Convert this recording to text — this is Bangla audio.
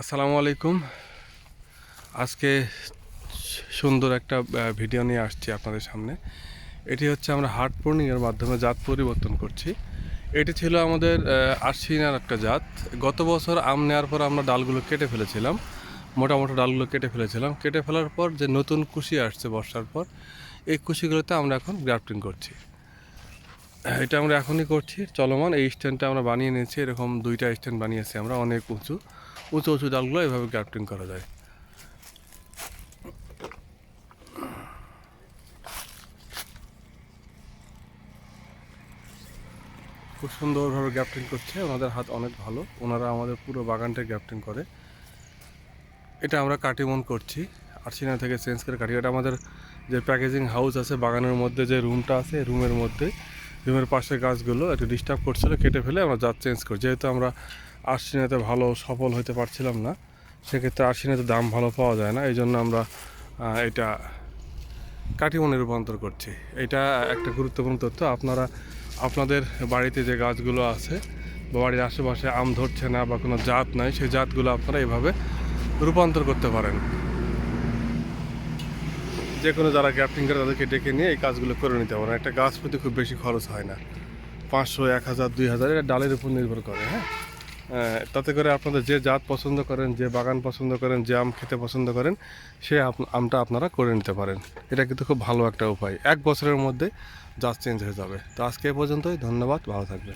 আসসালামু আলাইকুম। আজকে সুন্দর একটা ভিডিও নিয়ে আসছি আপনাদের সামনে। এটি হচ্ছে আমরা হার্ট প্রুনিংয়ের মাধ্যমে জাত পরিবর্তন করছি। এটি ছিল আমাদের আরশিনার একটা জাত। গত বছর আম নেওয়ার পর আমরা ডালগুলো কেটে ফেলেছিলাম, মোটা মোটা ডালগুলো কেটে ফেলেছিলাম। কেটে ফেলার পর যে নতুন কুশি আসছে বর্ষার পর, এই কুশিগুলোতে আমরা এখন গ্রাফটিং করছি। এটা আমরা এখনই করছি চলমান। এই স্ট্যান্ডটা আমরা বানিয়ে নিয়েছি, এরকম 2টা স্ট্যান্ড বানিয়েছি আমরা, অনেক উঁচু উঁচু উঁচু ডালগুলো এভাবে গ্রাফটিং করা যায়। খুব সুন্দরভাবে গ্রাফটিং করছে, ওনাদের হাত অনেক ভালো, ওনারা আমাদের পুরো বাগানটা গ্রাফটিং করে। এটা আমরা কাটিমন করছি, আরসিনা থেকে চেঞ্জ করে কাটি। এটা আমাদের যে প্যাকেজিং হাউস আছে বাগানের মধ্যে, যে রুমটা আছে রুমের মধ্যে, রুমের পাশে গাছগুলো একটু ডিস্টার্ব করছিল, কেটে ফেলে আমরা জাত চেঞ্জ করি। যেহেতু আমরা আরসিনাতে ভালো সফল হতে পারছিলাম না, সেক্ষেত্রে আরসিনাতে দাম ভালো পাওয়া যায় না, এই জন্য আমরা এটা কাটিমনে রূপান্তর করছি। এটা একটা গুরুত্বপূর্ণ তথ্য। আপনারা আপনাদের বাড়িতে যে গাছগুলো আছে বা বাড়ির আশেপাশে আম ধরছে না বা কোনো জাত নাই, সেই জাতগুলো আপনারা এভাবে রূপান্তর করতে পারেন। যে কোনো যারা গ্রাফটিং করে তাদেরকে ডেকে নিয়ে এই কাজগুলো করে নিতে পারেন। একটা গাছ প্রতি খুব বেশি খরচ হয় না, 500, 1000, 2000, এটা ডালের উপর নির্ভর করে। হ্যাঁ, তাতে করে আপনাদের যে জাত পছন্দ করেন, যে বাগান পছন্দ করেন, যে আম খেতে পছন্দ করেন, সে আমটা আপনারা করে নিতে পারেন। এটা কিন্তু খুব ভালো একটা উপায়, 1 বছরের মধ্যে জাত চেঞ্জ হয়ে যাবে। তো আজকে এ পর্যন্তই, ধন্যবাদ, ভালো থাকবেন।